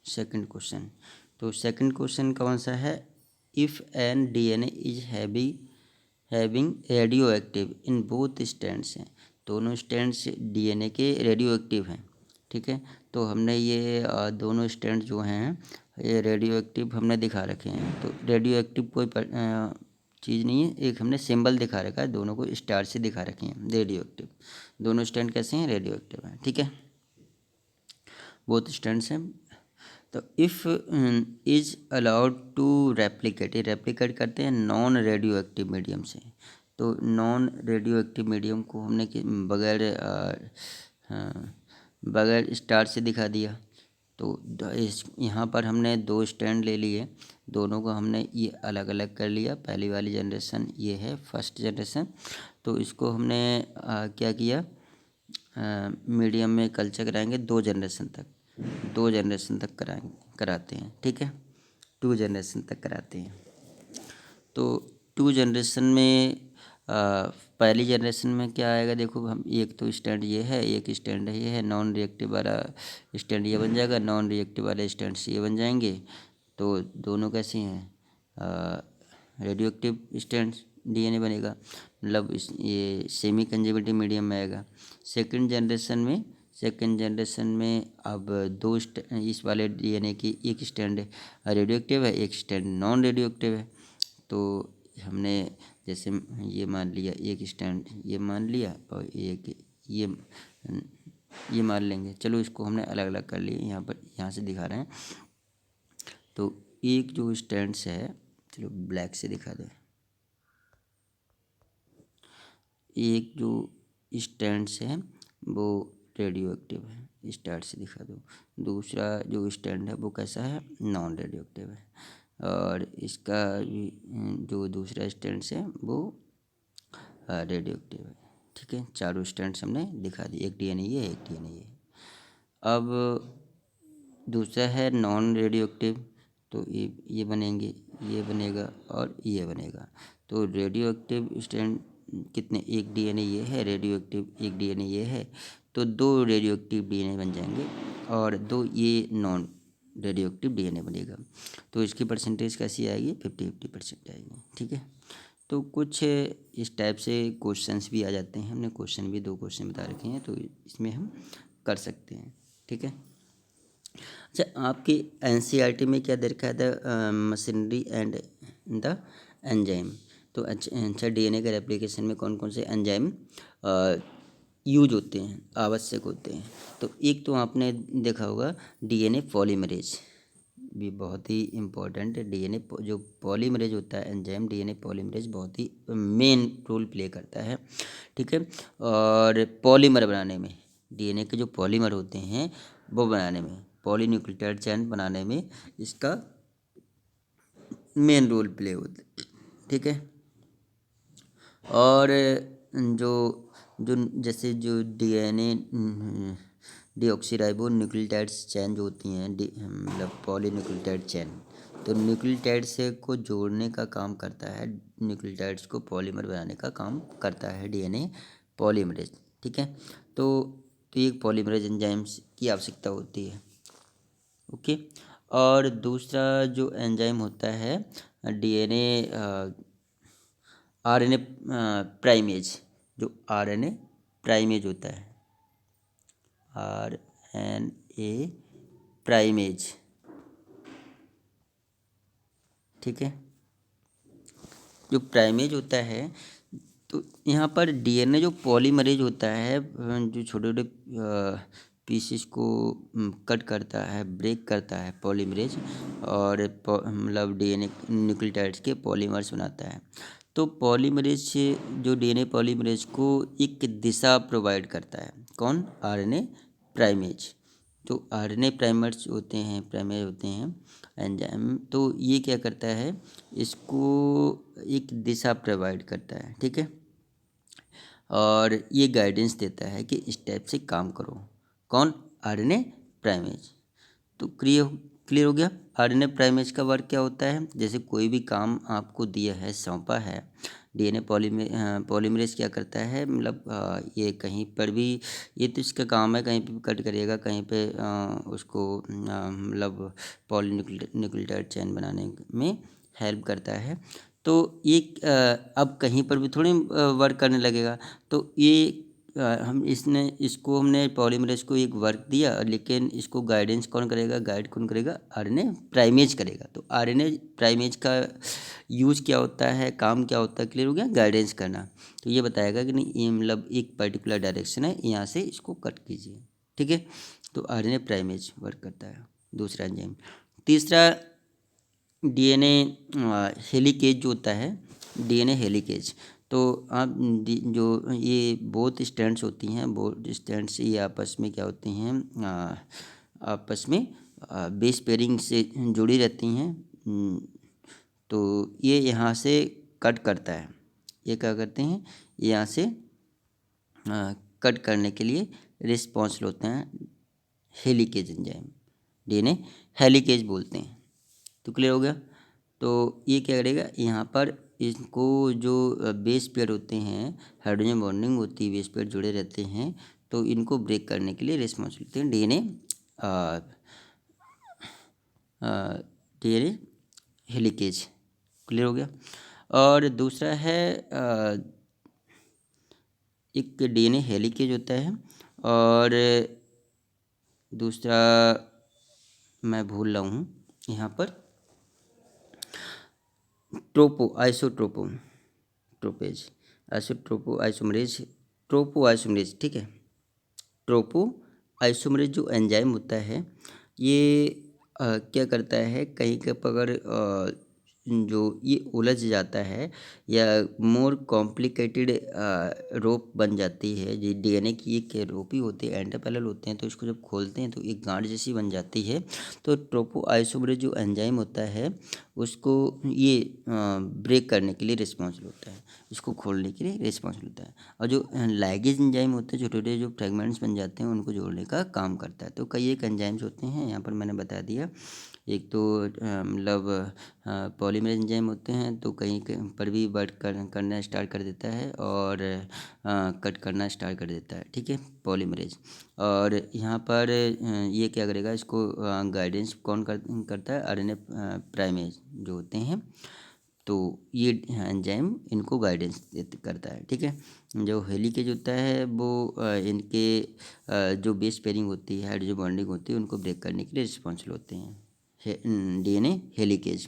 सेकंड क्वेश्चन। तो सेकंड क्वेश्चन कौन सा है, if an DNA is having radio active in both strands हैं, दोनों स्ट्रैंड्स डीएनए के रेडियो एक्टिव हैं। ठीक है, तो हमने ये दोनों स्ट्रैंड जो हैं ये रेडियो एक्टिव हमने दिखा रखे हैं। तो रेडियो एक्टिव कोई चीज़ नहीं है, एक हमने सिंबल दिखा रखा है, दोनों को स्टार से दिखा रखे हैं, रेडियो एक्टिव। दोनों स्टैंड कैसे हैं, रेडियो एक्टिव हैं, ठीक है, बोथ स्टैंड्स हैं। तो if is allowed to replicate, ये रेप्लिकेट करते हैं नॉन रेडियो एक्टिव मीडियम से। तो नॉन रेडियो एक्टिव मीडियम को हमने बगैर बगैर स्टार से दिखा दिया। तो यहाँ पर हमने दो स्टैंड ले लिए, दोनों को हमने ये अलग अलग कर लिया। पहली वाली जनरेशन ये है फर्स्ट जनरेशन, तो इसको हमने क्या किया, मीडियम में कल्चर कराएंगे 2 जनरेशन तक, 2 जनरेशन तक कराते हैं, ठीक है, 2 जनरेशन तक कराते हैं। तो 2 जनरेशन में पहली जनरेशन में क्या आएगा, देखो हम एक तो स्टैंड ये है, एक स्टैंड ये है, नॉन रिएक्टिव वाला स्टैंड ये बन जाएगा, नॉन रिएक्टिव वाले स्टैंड ये बन जाएंगे। तो दोनों कैसे हैं, रेडियो एक्टिव स्टैंड डीएनए बनेगा, मतलब ये सेमी कंजर्वेटिव मीडियम में आएगा। सेकंड जनरेशन में अब इस वाले डीएनए की एक स्टैंड रेडियो एक्टिव है, एक स्टैंड नॉन रेडियो एक्टिव है। तो हमने जैसे ये मान लिया, एक स्टैंड ये मान लिया और एक ये मान लेंगे, चलो इसको हमने अलग अलग कर लिए, यहाँ से दिखा रहे हैं। तो एक जो स्टैंड्स है, चलो ब्लैक से दिखा दें, एक जो स्टैंड्स है वो रेडियो एक्टिव है, स्टार से दिखा दो। दूसरा जो स्टैंड है वो कैसा है, नॉन रेडियो एक्टिव है, और इसका जो दूसरा स्टैंड्स है वो रेडियो एक्टिव है, ठीक है। चारों स्टैंड्स हमने दिखा दिए, एक डीएनए ये, एक डीएनए ये। अब दूसरा है नॉन रेडियो एक्टिव, तो ये बनेंगे, ये बनेगा और ये बनेगा। तो रेडियो एक्टिव स्टैंड कितने, एक डीएनए ये है, रेडियो एक्टिव एक डीएनए ये है, तो 2 रेडियो एक्टिव डीएनए बन जाएंगे और 2 ये नॉन रेडियो एक्टिव डीएनए बनेगा। तो इसकी परसेंटेज कैसी आएगी, 50-50% आएगी, ठीक है। तो कुछ इस टाइप से क्वेश्चंस भी आ जाते हैं, हमने क्वेश्चन भी 2 क्वेश्चन बता रखे हैं, तो इसमें हम कर सकते हैं, ठीक है। अच्छा, आपकी एनसीईआरटी में क्या दे रखा है, मशीनरी एंड द एंजाइम। तो अच्छा डीएनए के रेप्लिकेशन में कौन कौन से एंजाइम यूज होते हैं, आवश्यक होते हैं। तो एक तो आपने देखा होगा डीएनए पॉलीमरेज, भी बहुत ही इम्पोर्टेंट है। डीएनए जो पॉलीमरेज होता है एंजाइम, डीएनए पॉलीमरेज बहुत ही मेन रोल प्ले करता है, ठीक है। और पॉलीमर बनाने में, डीएनए के जो पॉलीमर होते हैं वो बनाने में, पॉलीन्यूक्लियोटाइड चेन बनाने में इसका मेन रोल प्ले होता है, ठीक है। और जो जो जैसे जो डीएनए डीऑक्सीराइबो न्यूक्लियोटाइड्स चेन जो होती हैं, मतलब पॉलीन्यूक्लियोटाइड चेन, तो न्यूक्लियोटाइड्स को जोड़ने का काम करता है, न्यूक्लियोटाइड्स को पॉलीमर बनाने का काम करता है डीएनए पॉलीमरेज, ठीक है। तो एक पॉलीमरेज एंजाइम्स की आवश्यकता होती है, ओके। और दूसरा जो एंजाइम होता है डीएनए आरएनए प्राइमेज, जो आरएनए प्राइमेज होता है, आरएनए प्राइमेज, ठीक है। जो प्राइमेज होता है, तो यहाँ पर डीएनए जो पॉलीमरेज होता है, जो छोटे छोटे पीसेस को कट करता है, ब्रेक करता है पॉलीमरेज, और मतलब डीएनए न्यूक्लियोटाइड्स के पॉलीमर्स बनाता है। तो पॉलीमरेज से जो डीएनए पॉलीमरेज को एक दिशा प्रोवाइड करता है, कौन, आरएनए प्राइमेज। तो आरएनए प्राइमर्स होते हैं, प्राइमेज होते हैं एंजाइम, तो ये क्या करता है, इसको एक दिशा प्रोवाइड करता है, ठीक है। और ये गाइडेंस देता है कि इस टाइप से काम करो, कौन, आरएनए प्राइमेज। तो क्लियर हो गया। आरएनए प्राइमेज का वर्क क्या होता है, जैसे कोई भी काम आपको दिया है, सौंपा है, डीएनए पॉलीमरेज क्या करता है, मतलब ये कहीं पर भी, ये तो इसका काम है, कहीं पे भी कट करेगा, कहीं पे उसको मतलब पॉलीन्यूक्लियोटाइड चेन बनाने में हेल्प करता है। तो ये अब कहीं पर भी थोड़ी वर्क करने लगेगा, तो ये हम हमने पॉलीमरेज को एक वर्क दिया, लेकिन इसको गाइडेंस कौन करेगा, गाइड कौन करेगा, आरएनए प्राइमेज करेगा। तो आरएनए प्राइमेज का यूज़ क्या होता है, काम क्या होता है, क्लियर हो गया, गाइडेंस करना। तो ये बताएगा कि नहीं, ये मतलब एक पर्टिकुलर डायरेक्शन है, यहाँ से इसको कट कीजिए, ठीक है। तो आरएनए प्राइमेज वर्क करता है दूसरा एंजाइम। तीसरा डीएनए हेलिकेज जो होता है, डीएनए हेलिकेज। तो आप जो ये बोथ स्ट्रैंड्स होती हैं, बोथ स्ट्रैंड्स ये आपस में क्या होती हैं, आपस में बेस पेयरिंग से जुड़ी रहती हैं। तो ये यहाँ से कट करता है, ये क्या करते हैं, यहाँ से कट करने के लिए रिस्पॉन्सिबल होते हैं हेलिकेज एंजाइम, डीएनए हेलिकेज बोलते हैं। तो क्लियर हो गया। तो ये क्या करेगा, यहाँ पर इनको जो बेस पेयर होते हैं, हाइड्रोजन बॉन्डिंग होती है, बेस पेयर जुड़े रहते हैं, तो इनको ब्रेक करने के लिए रिस्पॉन्सिबल होते हैं डीएनए हेलिकेज। क्लियर हो गया। और दूसरा है एक डीएनए हेलिकेज होता है, और दूसरा मैं भूल रहा हूँ यहाँ पर, ट्रोपो आइसोमरेज, ठीक है। ट्रोपो आइसोमरेज जो एंजाइम होता है, ये क्या करता है, कहीं के अगर जो ये उलझ जाता है या मोर कॉम्प्लिकेटेड रोप बन जाती है, जो डीएनए की एक रोप ही होती है, एंटीपैरेलल होते हैं, तो इसको जब खोलते हैं तो एक गांठ जैसी बन जाती है। तो ट्रोपो आइसोमरेज जो एंजाइम होता है, उसको ये ब्रेक करने के लिए रिस्पॉन्सिबल होता है, इसको खोलने के लिए रिस्पॉन्सिबल होता है। और जो लाइगेज एंजाइम होते हैं, छोटे छोटे जो फ्रेगमेंट्स बन जाते हैं, उनको जोड़ने का काम करता है। तो कई एक एंजाइम्स होते हैं, यहाँ पर मैंने बता दिया। एक तो मतलब पॉलीमरेज एंजाइम होते हैं, तो कहीं पर भी वर्क करना स्टार्ट कर देता है, और कट करना स्टार्ट कर देता है, ठीक है, पॉलीमरेज। और यहाँ पर ये क्या करेगा, इसको गाइडेंस कौन करता है, आरएनए प्राइमेज जो होते हैं, तो ये एंजाइम इनको गाइडेंस करता है, ठीक है। जो हेलिकेज होता है वो इनके जो बेस पेयरिंग होती है, हाइड्रोजन बॉन्डिंग होती है, उनको ब्रेक करने के लिए रिस्पॉन्सिबल होते हैं डीएनए हेलिकेज।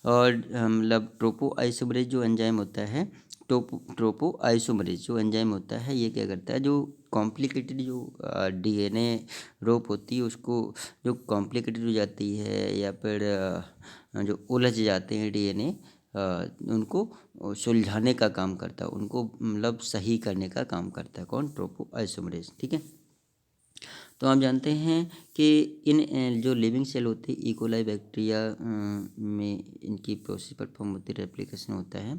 और मतलब ट्रोपो आइसोमरेज जो एंजाइम होता है, ट्रोपो आइसोमरेज जो एंजाइम होता है, ये क्या करता है, जो कॉम्प्लिकेटेड जो डीएनए रोप होती है, उसको जो कॉम्प्लिकेटेड हो जाती है या फिर जो उलझ जाते हैं डीएनए, उनको सुलझाने का काम करता है, उनको मतलब सही करने का काम करता है कौन, ट्रोपो आइसोमरेज, ठीक है। तो आप जानते हैं कि इन जो लिविंग सेल होते हैं, इकोलाई बैक्टीरिया में इनकी प्रोसेस परफॉर्म होती है, रेप्लिकेशन होता है,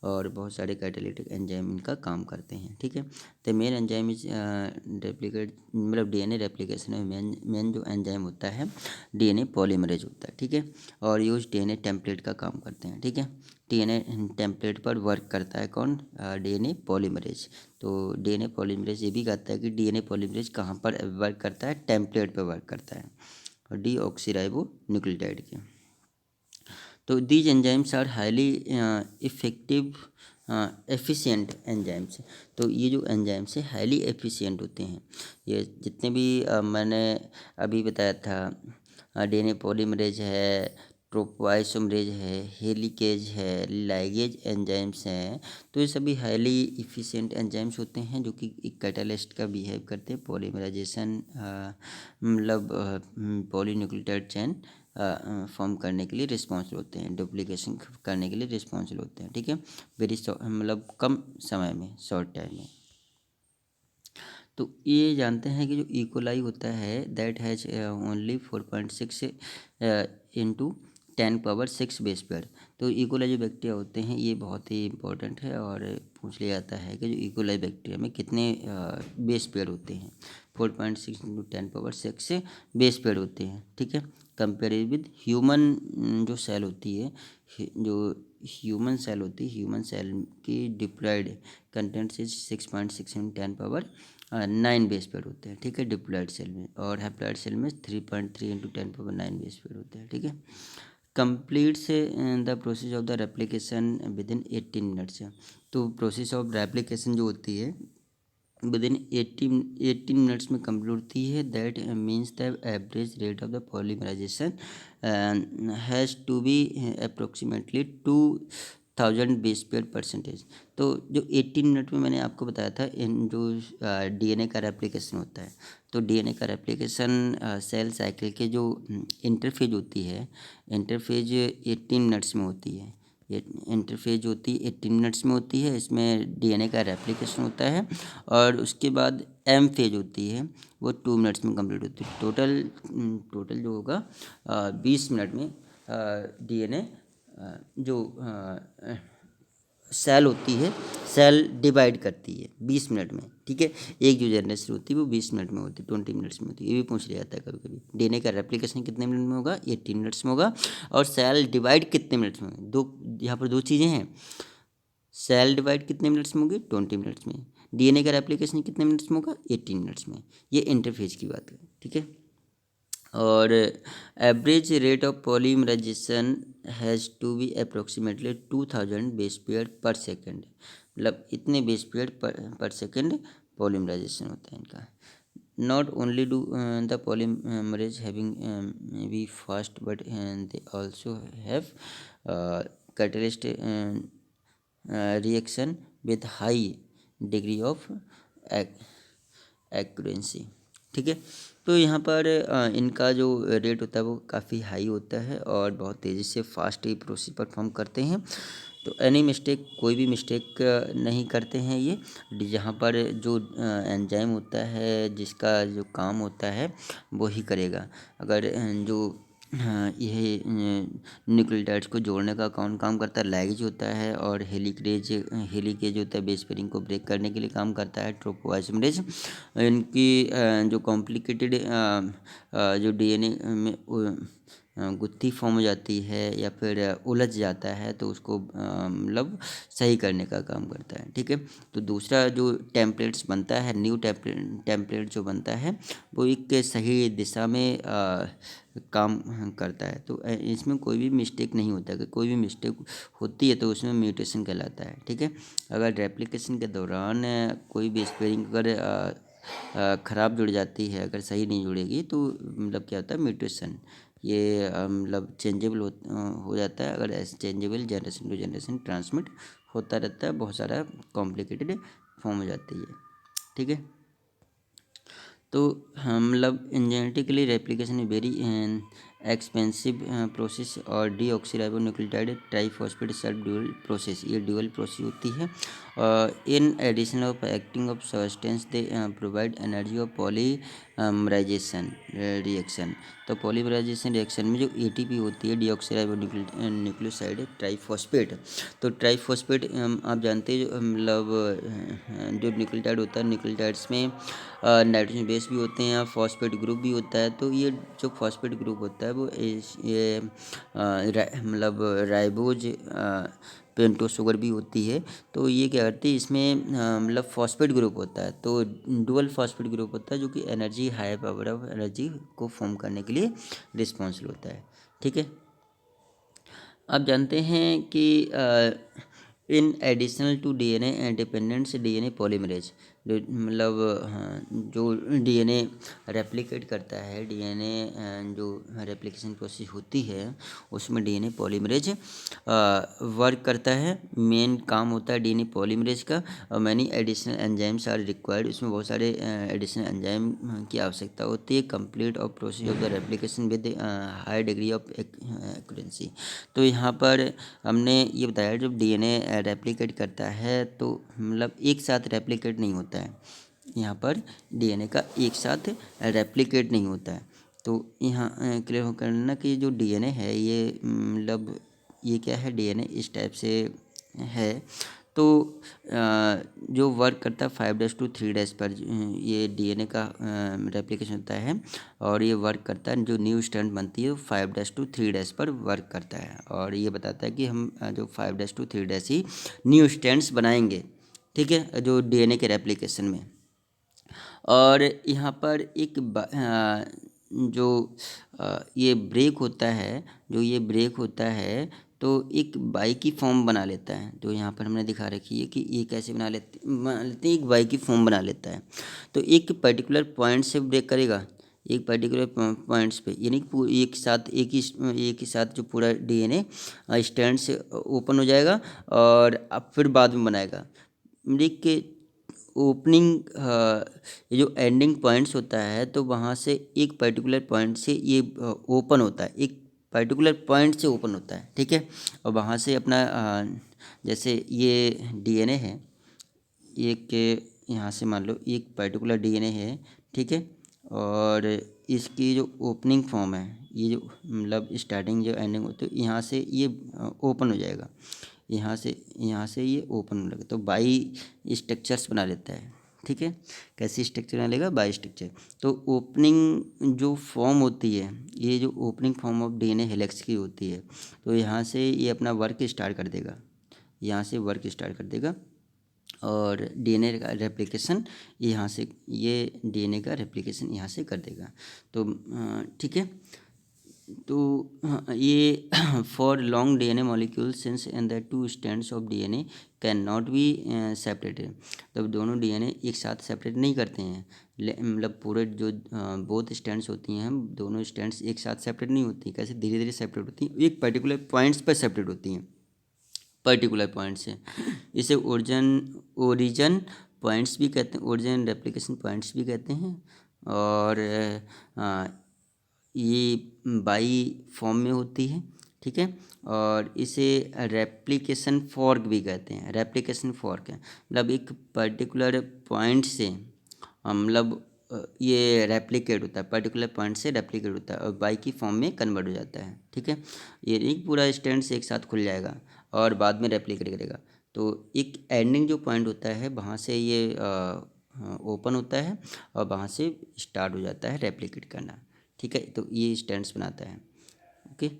और बहुत सारे कैटालिटिक एंजाइम इनका काम करते हैं, ठीक है। तो मेन एंजाइम इज रेप्लिकेट, मतलब डीएनए रेप्लिकेशन में मेन जो एंजाइम होता है, डीएनए पॉलीमरेज होता है, ठीक है। और यूज डीएनए टेम्पलेट का काम करते हैं, ठीक है। डीएनए टेम्पलेट पर वर्क करता है कौन, डीएनए पॉलीमरेज। तो डीएनए पॉलीमरेज ये भी कहता है कि डीएनए पॉलीमरेज कहाँ पर वर्क करता है, टेम्पलेट पर वर्क करता है, और डीऑक्सीराइबो न्यूक्लियोटाइड के। तो these enzymes are highly effective efficient enzymes. तो ये जो एंजाइम्स है हाईली एफिशिएंट होते हैं। ये जितने भी मैंने अभी बताया था, डीएनए पॉलीमरेज है, ट्रोपोआइसोमरेज है, हेलिकेज है, लाइगेज एंजाइम्स हैं, तो ये सभी हाईली इफिशिएंट एंजाइम्स होते हैं, जो कि एक कैटालिस्ट का बिहेव करते हैं, पॉलीमराइजेशन मतलब पॉलीन्यूक्लियोटाइड चेन फॉर्म करने के लिए रिस्पॉन्सिबल होते हैं, डुप्लीकेशन करने के लिए रिस्पॉन्सिबल होते हैं, ठीक है, वेरी मतलब कम समय में, शॉर्ट टाइम में। तो ये जानते हैं कि जो इकोलाई होता है, that has only 4.6 into 10⁻⁶ base pair. तो इकोलाई जो बैक्टीरिया होते हैं, ये बहुत ही इंपॉर्टेंट है, और पूछ लिया जाता है कि जो इकोलाई बैक्टीरिया में कितने बेस पेयर होते हैं, 4.6 इंटू 10⁻⁶ बेस पेयर होते हैं, ठीक है। कंपेयर विद ह्यूमन जो सेल होती है, जो ह्यूमन सेल होती है, ह्यूमन सेल की डिप्लॉयड कंटेंट से 6.6 इंटू 10⁻9 बेस पेयर होते हैं, ठीक है, डिप्लॉयड सेल में। और हैप्लॉयड सेल में 3.3 इंटू 10⁻9 बेस पेयर होते हैं, ठीक है। कंप्लीट से the process of the replication within 18 minutes. तो प्रोसेस ऑफ रेप्लिकेशन जो होती है, विद इन 18 मिनट्स में कंप्लीट होती है। That means the average rate of the polymerization has to be approximately 2000 base pair percentage. तो जो 18 मिनट में मैंने आपको बताया था इन जो डीएनए का रेप्लिकेशन होता है, तो डीएनए का रेप्लिकेशन सेल साइकिल के जो इंटरफेज होती है, इंटरफेज 18 मिनट्स में होती है। ये इंटरफेज होती है 18 मिनट्स में होती है, इसमें डीएनए का रेप्लिकेशन होता है। और उसके बाद एम फेज होती है, वो 2 मिनट्स में कंप्लीट होती है। टोटल जो होगा 20 मिनट में डीएनए जो सेल होती है, सेल डिवाइड करती है 20 मिनट में। ठीक है, एक जो जनरेशन होती है वो 20 मिनट में होती है, 20 मिनट्स में होती है। ये भी पूछ लिया जाता है कभी कभी। डीएनए का रेप्लिकेशन कितने मिनट में होगा? 18 मिनट्स में होगा। और सेल डिवाइड कितने मिनट्स में होगा? यहाँ पर दो चीज़ें हैं। सेल डिवाइड कितने मिनट्स में होगी? 20 मिनट्स में। डीएनए का रेप्लिकेशन कितने मिनट्स में होगा? 18 मिनट्स में। ये इंटरफेज की बात है। ठीक है, और average rate of polymerization has to be approximately 2000 base pair per second. मतलब इतने base pair per second polymerization होता है इनका। Not only do the polymerase having be fast but they also have catalyst reaction with high degree of accuracy. ठीक है, तो यहाँ पर इनका जो रेट होता है वो काफ़ी हाई होता है और बहुत तेज़ी से फास्ट ही प्रोसेस परफॉर्म करते हैं। तो एनी मिस्टेक, कोई भी मिस्टेक नहीं करते हैं ये। जहाँ पर जो एंजाइम होता है, जिसका जो काम होता है वो ही करेगा। अगर जो यह न्यूक्लियोटाइड्स को जोड़ने का कौन काम करता है? लाइगेज होता है। और हेलिकेज होता है, बेस पेयरिंग को ब्रेक करने के लिए काम करता है ट्रोपोआइसोमरेज। इनकी जो कॉम्प्लिकेटेड जो डीएनए में गुत्थी फॉर्म हो जाती है या फिर उलझ जाता है, तो उसको मतलब सही करने का काम करता है। ठीक है, तो दूसरा जो टेम्पलेट्स बनता है, न्यू टेम्पलेट जो बनता है, वो एक सही दिशा में काम करता है। तो इसमें कोई भी मिस्टेक नहीं होता। अगर कोई भी मिस्टेक होती है तो उसमें म्यूटेशन कहलाता है। ठीक है, अगर रेप्लिकेशन के दौरान कोई भी स्पेयरिंग अगर ख़राब जुड़ जाती है, अगर सही नहीं जुड़ेगी, तो मतलब क्या होता है? म्यूटेशन। ये मतलब चेंजेबल हो जाता है। अगर ऐसे changeable generation to generation transmit होता रहता है, बहुत सारा कॉम्प्लिकेटेड फॉर्म हो जाती है। ठीक है, तो हम मतलब genetically replication very expensive process और deoxyribonucleotide triphosphate self dual process, ये ड्यूअल प्रोसेस होती है। In addition of acting of substance they provide energy of polymerization reaction. तो पॉलीमराइजेशन रिएक्शन में जो एटीपी होती है, डीऑक्सीराइबोन्यूक्लियोसाइड ट्राइफॉस्फेट, तो ट्राइफॉस्फेट आप जानते हैं मतलब जो न्यूक्लियोटाइड होता है, न्यूक्लियोटाइड्स में नाइट्रोजन बेस भी होते हैं, फॉस्फेट ग्रुप भी होता है। तो ये जो फॉस्फेट ग्रुप होता है वो ये मतलब राइबोज पेंटो शुगर भी होती है। तो ये क्या करती है? इसमें मतलब फॉस्फेट ग्रुप होता है, तो डुअल फॉस्फेट ग्रुप होता है जो कि energy, high power of energy को फॉर्म करने के लिए रिस्पॉन्सिबल होता है। ठीक है, आप जानते हैं कि in additional to DNA dependents DNA polymerase, जो मतलब जो डीएनए रेप्लिकेट करता है, डीएनए जो रेप्लिकेशन प्रोसेस होती है, उसमें डीएनए पॉलीमरेज वर्क करता है। मेन काम होता है डीएनए पॉलीमरेज का। और many additional enzymes are required, उसमें बहुत सारे एडिशनल एंजाइम की आवश्यकता होती है। Complete of process of the replication with high degree of accuracy. तो यहाँ पर हमने ये बताया, जब डीएनए रेप्लिकेट करता है तो मतलब एक साथ रेप्लिकेट नहीं होता है। यहाँ पर डीएनए का एक साथ रेप्लिकेट नहीं होता है। तो यहाँ क्लियर हो करना कि जो डीएनए है ये मतलब ये क्या है? डीएनए इस टाइप से है। तो जो वर्क करता है 5'-3' पर, ये डीएनए का रेप्लिकेशन होता है। और ये वर्क करता है, जो न्यू स्ट्रैंड बनती है 5'-3' पर वर्क करता है। और ये बताता है कि हम जो 5'-3' ही न्यू स्ट्रैंड्स बनाएंगे। ठीक है, जो डीएनए के रेप्लिकेशन में। और यहाँ पर एक जो ये ब्रेक होता है, जो ये ब्रेक होता है, तो एक बाई की फॉर्म बना लेता है, जो यहाँ पर हमने दिखा रखी है कि ये कैसे बना लेते हैं, एक बाई की फॉर्म बना लेता है। तो एक पर्टिकुलर पॉइंट से ब्रेक करेगा, एक पर्टिकुलर पॉइंट्स पे, यानी कि एक ही साथ जो पूरा डीएनए स्टैंड से ओपन हो जाएगा और अब फिर बाद में बनाएगा। ब्रेक के ओपनिंग ये जो एंडिंग पॉइंट्स होता है, तो वहाँ से एक पर्टिकुलर पॉइंट से ये ओपन होता है, एक पर्टिकुलर पॉइंट से ओपन होता है, ठीक है। और वहाँ से अपना जैसे ये डीएनए है, एक यहाँ से मान लो एक पर्टिकुलर डीएनए है, ठीक है। और इसकी जो ओपनिंग फॉर्म है, ये जो मतलब स्टार्टिंग जो एंडिंग होती है, यहाँ से ये ओपन हो जाएगा, यहाँ से ये ओपन होने लगेगा, तो बाई स्ट्रक्चर्स बना लेता है, ठीक है। कैसी स्ट्रक्चर बना लेगा? By structure. तो ओपनिंग जो फॉर्म होती है, ये जो opening form of DNA helix की होती है, तो यहाँ से ये अपना वर्क स्टार्ट कर देगा, यहाँ से वर्क स्टार्ट कर देगा और डीएनए का रेप्लिकेशन यहाँ से, ये डीएनए का रेप्लिकेशन यहाँ से कर देगा। तो ठीक है। तो ये for long DNA molecule since and the two strands of DNA can not be separated. तब दोनों डीएनए एक साथ सेपरेट नहीं करते हैं, मतलब पूरे जो बोथ स्ट्रैंड्स होती हैं, दोनों स्ट्रैंड्स एक साथ सेपरेट नहीं होती। कैसे? धीरे धीरे सेपरेट होती हैं, एक पर्टिकुलर पॉइंट्स पर सेपरेट होती हैं, पर्टिकुलर पॉइंट से। इसे ओरिजन पॉइंट्स भी कहते हैं, ओरिजन रेप्लिकेशन पॉइंट्स भी कहते हैं। और ये बाई फॉर्म में होती है, ठीक है। और इसे रेप्लिकेशन फॉर्क भी कहते हैं। रेप्लिकेशन फॉर्क है मतलब एक पर्टिकुलर पॉइंट से मतलब ये रेप्लिकेट होता है, पर्टिकुलर पॉइंट से रेप्लिकेट होता है और बाई की फॉर्म में कन्वर्ट हो जाता है, ठीक है। ये नहीं पूरा स्टैंड से एक साथ खुल जाएगा और बाद में रेप्लिकेट करेगा। तो एक एंडिंग जो पॉइंट होता है, वहाँ से ये ओपन होता है और वहाँ से स्टार्ट हो जाता है रेप्लिकेट करना, ठीक है। तो ये स्टैंड्स बनाता है, okay.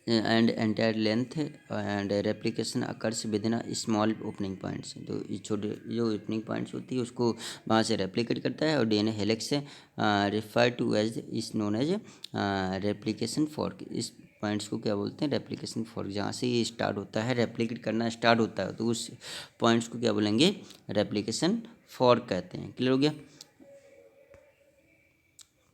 And entire length and replication occurs with in small opening points. तो ये छोटे जो ओपनिंग पॉइंट्स होती है उसको वहाँ से रेप्लिकेट करता है और डीएनए हेलिक्स से refer to as is known as replication fork. इस पॉइंट्स को क्या बोलते हैं? Replication fork. जहाँ से ये स्टार्ट होता है, रेप्लिकेट करना स्टार्ट होता है, तो उस पॉइंट्स को क्या बोलेंगे? रेप्लिकेशन फॉर्क कहते हैं। क्लियर हो गया?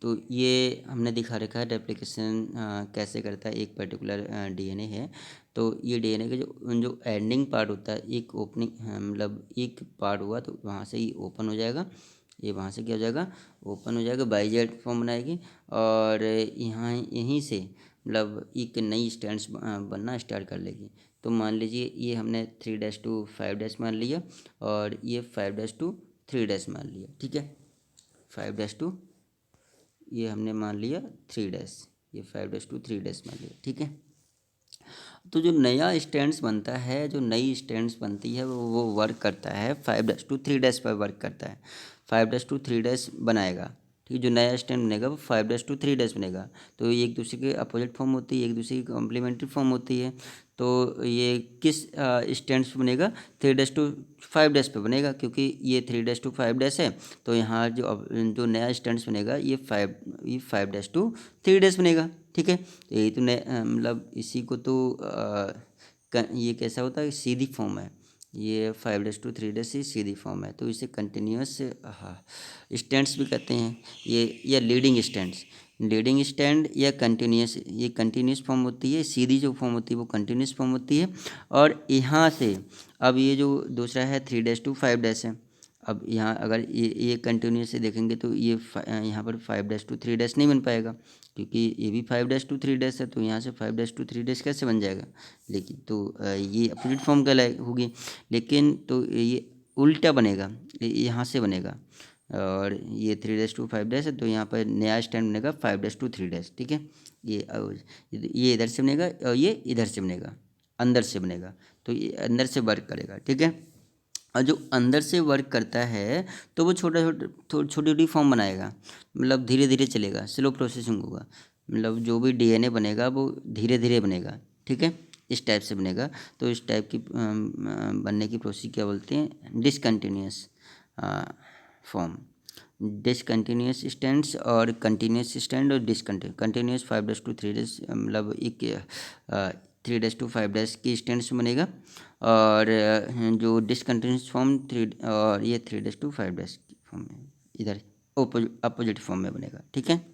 तो ये हमने दिखा रखा है रेप्लिकेशन कैसे करता है एक पर्टिकुलर डीएनए है। तो ये डीएनए का जो जो एंडिंग पार्ट होता है, एक ओपनिंग मतलब एक पार्ट हुआ तो वहाँ से ही ओपन हो जाएगा, ये वहाँ से क्या हो जाएगा? ओपन हो जाएगा, बाइजेट फॉर्म बनाएगी और यहाँ यहीं से मतलब एक नई स्टैंड्स बनना स्टार्ट कर लेगी। तो मान लीजिए ये हमने 3' to 5' मान लिया और ये 5' to 3' मान लिया, ठीक है। 5' to ये हमने मान लिया 3', ये 5' to 3' मान लिया, ठीक है। तो जो नया स्टैंड्स बनता है, जो नई स्टैंड्स बनती है वो वर्क करता है 5' to 3' पर वर्क करता है। 5' to 3' बनाएगा, ठीक। जो नया स्टैंड बनेगा वो 5' to 3' बनेगा। तो ये एक दूसरे के अपोजिट फॉर्म होती है, एक दूसरे की कॉम्प्लीमेंट्री फॉर्म होती है। तो ये किस स्टैंड्स पे बनेगा? 3' to 5' पे बनेगा, क्योंकि ये 3' to 5' है। तो यहाँ जो नया स्टैंड्स बनेगा ये 5' to 3' बनेगा, ठीक है। तो यही तो मतलब इसी को तो ये कैसा होता है? सीधी फॉर्म है, ये 5' to 3' ही सीधी फॉर्म है। तो इसे कंटिन्यूस स्टैंड्स भी कहते हैं, ये या लीडिंग स्टैंड्स। लीडिंग स्टैंड या कंटिन्यूस, ये कंटिन्यूस फॉर्म होती है, सीधी जो फॉर्म होती है वो कंटिन्यूस फॉर्म होती है। और यहाँ से अब ये जो दूसरा है 3' to 5' है। अब यहाँ अगर ये कंटिन्यूस से देखेंगे तो ये यहाँ पर 5' to 3' नहीं बन पाएगा, क्योंकि ये भी 5' to 3' है। तो यहाँ से 5' to 3' कैसे बन जाएगा? लेकिन तो ये अपोजिट फॉर्म कहलाए होगी। लेकिन तो ये उल्टा बनेगा, यहाँ से बनेगा और ये 3' to 5' है। तो यहाँ पर नया स्टैंड बनेगा 5' to 3', ठीक है। ये इधर से बनेगा और ये इधर से बनेगा, अंदर से बनेगा। तो ये अंदर से वर्क करेगा, ठीक है। और जो अंदर से वर्क करता है तो वो छोटी छोटी फॉर्म बनाएगा, मतलब धीरे धीरे चलेगा, स्लो प्रोसेसिंग होगा। मतलब जो भी डीएनए बनेगा वो धीरे धीरे बनेगा, ठीक है। इस टाइप से बनेगा। तो इस टाइप की बनने की प्रोसेस क्या बोलते हैं? Discontinuous form. डिसकंटिन्यूस स्टैंड्स और कंटिन्यूस स्टैंड और डिसकंटिन्यूस 5' to 3' मतलब एक 3:5 की स्टैंड्स में बनेगा, और जो डिसकंटिन्यूस फॉर्म और ये 3:5 की फॉर्म में इधर अपोजिट फॉर्म में बनेगा। ठीक है,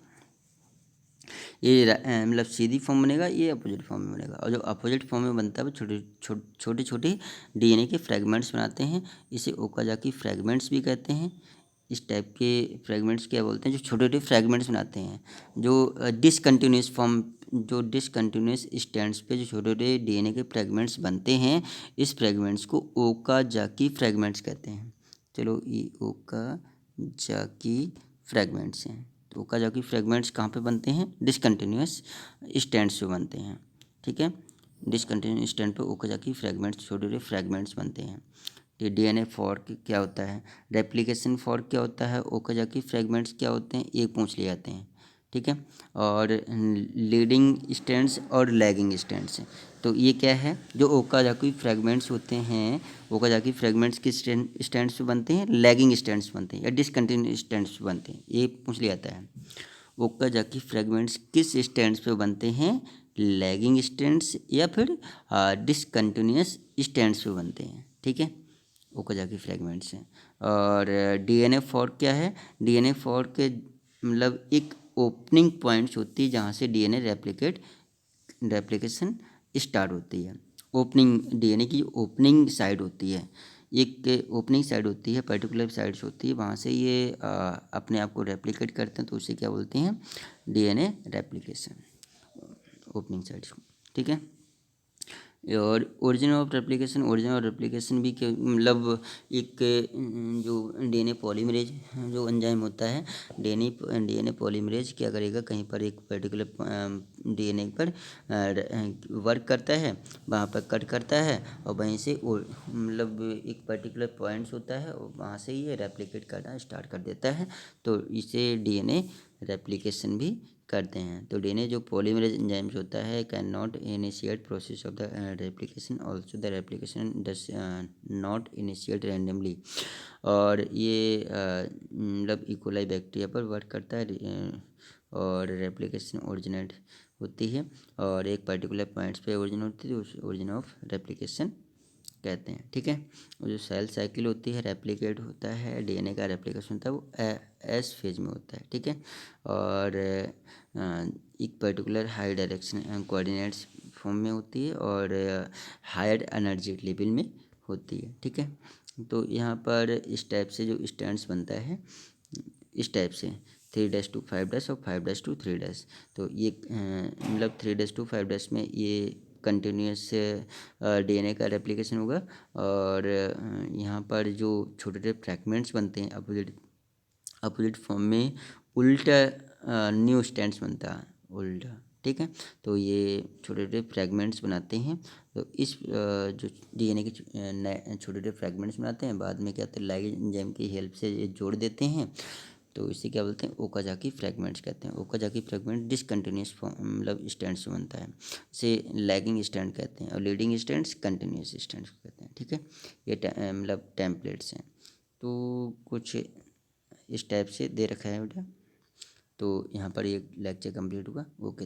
ये मतलब सीधी फॉर्म बनेगा, ये अपोजिट फॉर्म में बनेगा। और जो अपोजिट फॉर्म में बनता है वो छोटे छोटे डीएनए के फ्रेगमेंट्स बनाते हैं। इसे ओकाजाकी फ्रेगमेंट्स भी कहते हैं। इस टाइप के फ्रेगमेंट्स क्या बोलते हैं, जो छोटे छोटे फ्रेगमेंट्स बनाते हैं, जो डिसकंटिन्यूस फॉर्म, जो डिसकंटिन्यूस स्टैंड्स पे जो छोटे छोटे डीएनए के फ्रेगमेंट्स बनते हैं, इस फ्रेगमेंट्स को ओकाजाकी फ्रेगमेंट्स कहते हैं। चलो, ये ओकाजाकी फ्रेगमेंट्स हैं। तो ओकाजाकी फ्रेगमेंट्स कहाँ पे बनते हैं, डिसकंटिन्यूस स्टैंड्स पे बनते हैं। ठीक है, डिसकंटिन्यूस स्टैंड पे ओकाजाकी फ्रेगमेंट्स, छोटे छोटे फ्रेगमेंट्स बनते हैं। ये डीएनए फॉर्क क्या होता है, रेप्लिकेशन फॉर्क क्या होता है, ओकाजाकी फ्रेगमेंट्स क्या होते हैं, ये पूछ लिए जाते हैं। ठीक है, और लीडिंग स्टैंड्स और लैगिंग स्टैंड्स, तो ये क्या है, जो ओकाजाकी फ्रेगमेंट्स होते हैं, ओकाजाकी फ्रेगमेंट्स किस स्टैंड्स पे बनते हैं, लैगिंग स्टैंड्स बनते हैं या डिसकंटिन्यूस स्टैंड्स पे बनते हैं, ये पूछ लिया जाता है। ओकाजाकी फ्रेगमेंट्स किस स्टैंड्स पे बनते हैं, लैगिंग स्टैंड्स या फिर डिसकंटिन्यूस स्टैंड्स पे बनते हैं। ठीक है, ओकाजाकी फ्रेगमेंट्स हैं। और डीएनए फॉर्क क्या है, डीएनए फॉर्क के मतलब एक ओपनिंग पॉइंट्स होती है जहाँ से डीएनए रेप्लिकेशन स्टार्ट होती है। ओपनिंग, डीएनए की ओपनिंग साइड होती है, एक ओपनिंग साइड होती है, पर्टिकुलर साइड्स होती है, वहाँ से ये अपने आप को रेप्लिकेट करते हैं, तो उसे क्या बोलते हैं, डीएनए रेप्लिकेशन, ओपनिंग साइड्स को। ठीक है, और ओरिजिन ऑफ रेप्लिकेशन भी मतलब एक जो डीएनए पॉलीमरेज जो एंजाइम होता है, डीएनए पॉलीमरेज क्या करेगा, कहीं पर एक पर्टिकुलर डीएनए पर वर्क करता है, वहाँ पर कट करता है, और वहीं से मतलब एक पर्टिकुलर पॉइंट्स होता है, और वहाँ से ये रेप्लिकेट करना स्टार्ट कर देता है, तो इसे डीएनए रेप्लिकेशन भी करते हैं। तो डीएनए जो पॉलीमरेज एंजाइम्स होता है, can not initiate process of the replication, also the replication does not initiate randomly, और ये मतलब इकोलाई बैक्टीरिया पर वर्क करता है, और रेप्लिकेशन ओरिजिनेट होती है, और एक पर्टिकुलर पॉइंट्स पे ओरिजिन होती है, उस ओरिजिन ऑफ रेप्लिकेशन कहते हैं। ठीक है, और जो सेल साइकिल होती है, रेप्लिकेट होता है, डीएनए का रेप्लिकेशन होता है, वो एस फेज में होता है। ठीक है, और एक particular high direction coordinates form में होती है, और हायर एनर्जी लेवल में होती है। ठीक है, तो यहाँ पर इस टाइप से जो स्टैंड्स बनता है, इस टाइप से 3:5 और 5:3, तो ये मतलब 3:5 में ये कंटिन्यूस डीएनए का रेप्लिकेशन होगा, और यहाँ पर जो छोटे छोटे फ्रैगमेंट्स बनते हैं अपोजिट फॉर्म में, उल्टा न्यू स्टैंड्स बनता है, उल्टा। ठीक है, तो ये छोटे छोटे फ्रैगमेंट्स बनाते हैं, तो इस जो डीएनए के छोटे छोटे फ्रैगमेंट्स बनाते हैं, बाद में क्या होता है, लाइगेज एंजाइम की हेल्प से ये जोड़ देते हैं, तो इसे क्या बोलते हैं, ओकाजाकी फ्रैगमेंट्स कहते हैं। ओकाजाकी फ्रैगमेंट डिसकंटिन्यूस मतलब स्टैंड से बनता है, इसे लैगिंग स्टैंड कहते हैं, और लीडिंग स्टैंड्स कंटिन्यूस स्टैंड्स कहते हैं। ठीक है, ये मतलब टेम्पलेट्स हैं। तो कुछ इस टाइप से दे रखा है बेटा, तो यहाँ पर ये लेक्चर कंप्लीट हुआ। ओके।